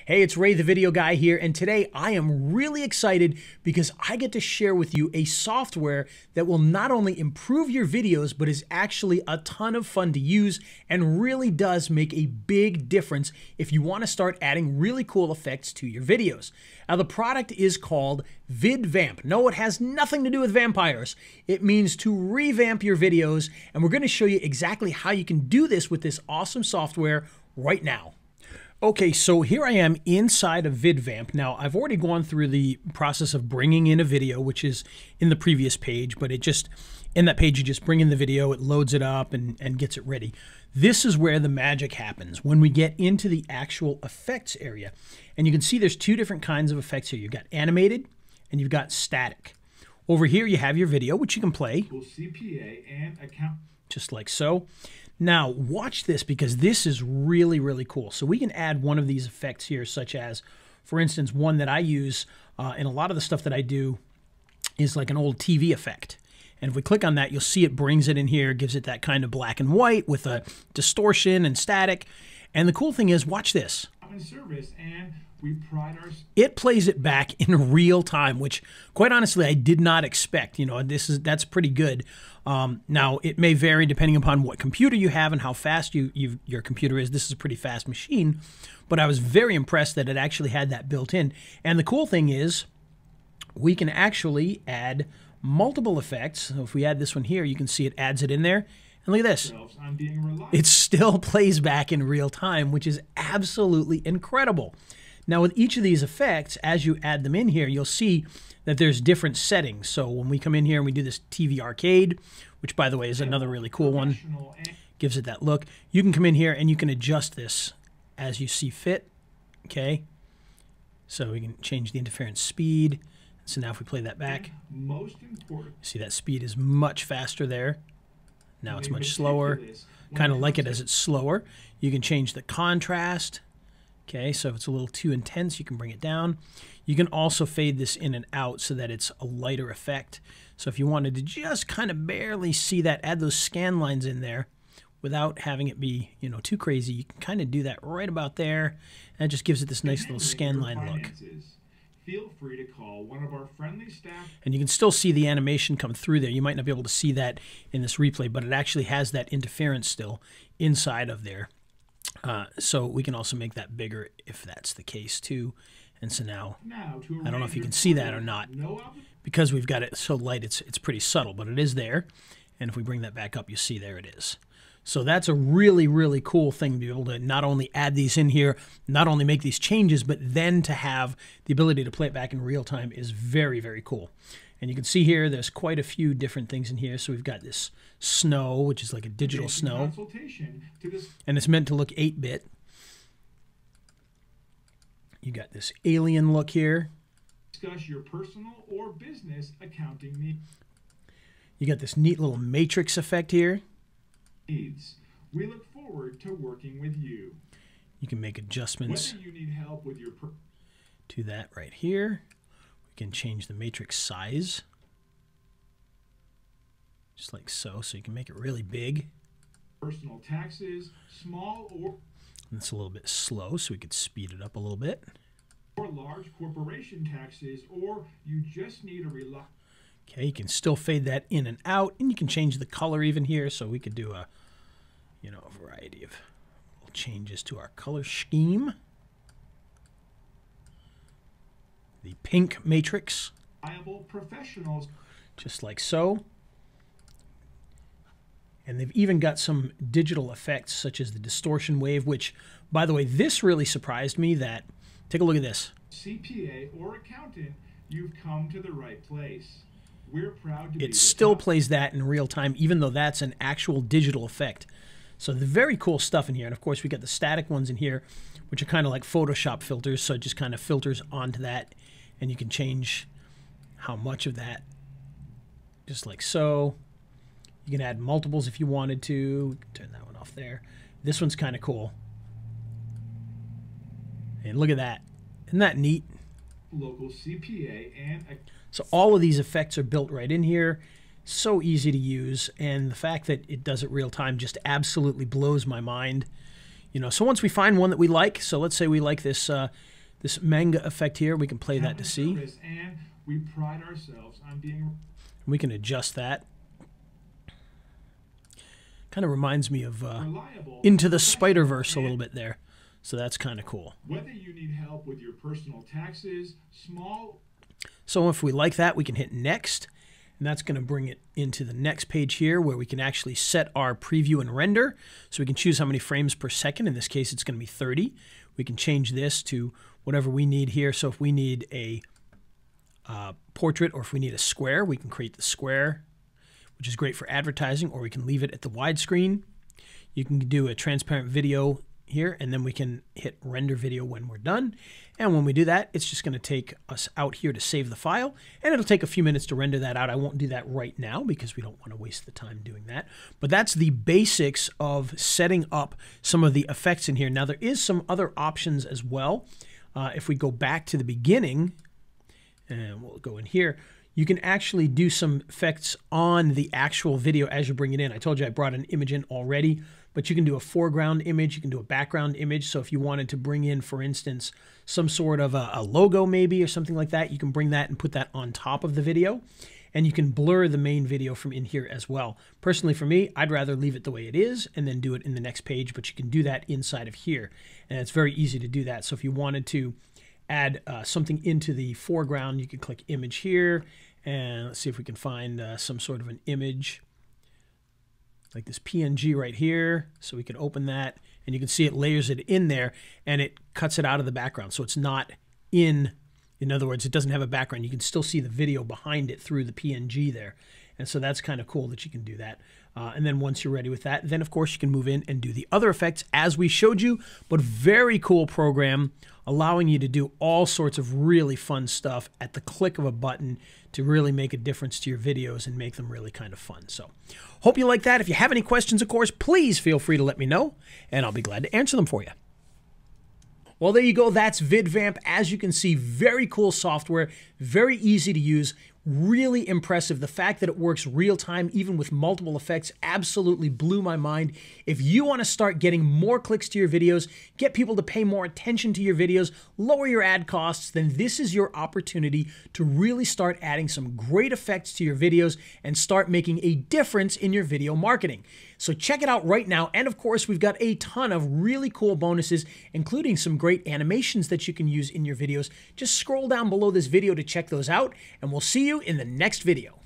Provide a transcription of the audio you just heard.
Hey, it's Ray the Video Guy here, and today I am really excited because I get to share with you a software that will not only improve your videos, but is actually a ton of fun to use and really does make a big difference if you want to start adding really cool effects to your videos. Now, the product is called VidVamp. No, it has nothing to do with vampires. It means to revamp your videos, and we're going to show you exactly how you can do this with this awesome software right now. Okay, so here I am inside of VidVamp. Now, I've already gone through the process of bringing in a video, which is in the previous page, but in that page, you just bring in the video, it loads it up and gets it ready. This is where the magic happens, when we get into the actual effects area. And you can see there's two different kinds of effects here. You've got animated and you've got static. Over here, you have your video, which you can play. CPA and account. Just like so. Now, watch this because this is really, really cool. So we can add one of these effects here, such as, for instance, one that I use in a lot of the stuff that I do is like an old TV effect. And if we click on that, you'll see it brings it in here, gives it that kind of black and white with a distortion and static. And the cool thing is, watch this. Service, and we pride our... It plays it back in real time, which quite honestly, I did not expect. You know, that's pretty good. Now, it may vary depending upon what computer you have and how fast your computer is. This is a pretty fast machine, but I was very impressed that it actually had that built in. And the cool thing is, we can actually add multiple effects. So if we add this one here, you can see it adds it in there. And look at this. It still plays back in real time, which is absolutely incredible. Now, with each of these effects, as you add them in here, you'll see that there's different settings. So when we come in here and we do this TV arcade, which, by the way, is another really cool one, gives it that look. You can come in here and you can adjust this as you see fit. Okay. So we can change the interference speed. So now if we play that back, see that speed is much faster there. Now it's much slower, kind of like it as it's slower. You can change the contrast. Okay, so if it's a little too intense, you can bring it down. You can also fade this in and out so that it's a lighter effect. So if you wanted to just kind of barely see that, add those scan lines in there without having it be, you know, too crazy, you can kind of do that right about there. And it just gives it this nice little scan line look. Feel free to call one of our friendly staff. And you can still see the animation come through there. You might not be able to see that in this replay, but it actually has that interference still inside of there. So we can also make that bigger if that's the case too. And so now I don't know if you can see that or not. Because we've got it so light, it's pretty subtle, but it is there. And if we bring that back up, you see there it is. So that's a really, really cool thing to be able to not only add these in here, not only make these changes, but then to have the ability to play it back in real time is very, very cool. And you can see here, there's quite a few different things in here. So we've got this snow, which is like a digital snow. And it's meant to look 8-bit. You got this alien look here. Discuss your personal or business accounting needs. You got this neat little matrix effect here. We look forward to working with you. You can make adjustments Whether you need help with your to that right here. We can change the matrix size just like so, so you can make it really big. Personal taxes, small or... And it's a little bit slow, so we could speed it up a little bit. Or large corporation taxes, or you just need a Okay, you can still fade that in and out, and you can change the color even here, so we could do a, you know, a variety of little changes to our color scheme. The pink matrix, professionals, just like so. And they've even got some digital effects, such as the distortion wave, which, by the way, this really surprised me that, take a look at this. CPA or accountant, you've come to the right place. We're proud to it still plays that in real time, even though that's an actual digital effect. So the very cool stuff in here. And of course, we got the static ones in here, which are kind of like Photoshop filters. So it just kind of filters onto that. And you can change how much of that, just like so. You can add multiples if you wanted to. Turn that one off there. This one's kind of cool. And look at that. Isn't that neat? Local CPA and... So all of these effects are built right in here. So easy to use. And the fact that it does it real time just absolutely blows my mind. You know, so once we find one that we like, so let's say we like this this manga effect here. We can play that to see. And we pride ourselves on being... We can adjust that. Kind of reminds me of Into the Spider-Verse a little bit there. So that's kind of cool. Whether you need help with your personal taxes, small... So if we like that, we can hit next. And that's going to bring it into the next page here where we can actually set our preview and render. So we can choose how many frames per second. In this case, it's going to be 30. We can change this to whatever we need here. So if we need a portrait or if we need a square, we can create the square, which is great for advertising, or we can leave it at the widescreen. You can do a transparent video here, and then we can hit render video when we're done. And when we do that, it's just going to take us out here to save the file, and it'll take a few minutes to render that out. I won't do that right now because we don't want to waste the time doing that. But that's the basics of setting up some of the effects in here. Now, there is some other options as well. If we go back to the beginning, and we'll go in here, you can actually do some effects on the actual video as you bring it in. I told you I brought an image in already, but you can do a foreground image, you can do a background image. So if you wanted to bring in, for instance, some sort of a logo maybe or something like that, you can bring that and put that on top of the video. And you can blur the main video from in here as well. Personally, for me, I'd rather leave it the way it is and then do it in the next page, but you can do that inside of here. And it's very easy to do that. So if you wanted to add something into the foreground, you can click image here, and let's see if we can find some sort of an image like this PNG right here. So we can open that, and you can see it layers it in there, and it cuts it out of the background. So it's not in other words, it doesn't have a background. You can still see the video behind it through the PNG there. And so that's kind of cool that you can do that. And then once you're ready with that, then of course you can move in and do the other effects as we showed you. But very cool program, allowing you to do all sorts of really fun stuff at the click of a button to really make a difference to your videos and make them really kind of fun. So hope you like that. If you have any questions, of course, please feel free to let me know, and I'll be glad to answer them for you. Well, there you go. That's VidVamp. As you can see, very cool software, very easy to use, really impressive. The fact that it works real time, even with multiple effects, absolutely blew my mind. If you want to start getting more clicks to your videos, get people to pay more attention to your videos, lower your ad costs, then this is your opportunity to really start adding some great effects to your videos and start making a difference in your video marketing. So check it out right now. And of course, we've got a ton of really cool bonuses, including some great animations that you can use in your videos. Just scroll down below this video to check those out, and we'll see you in the next video.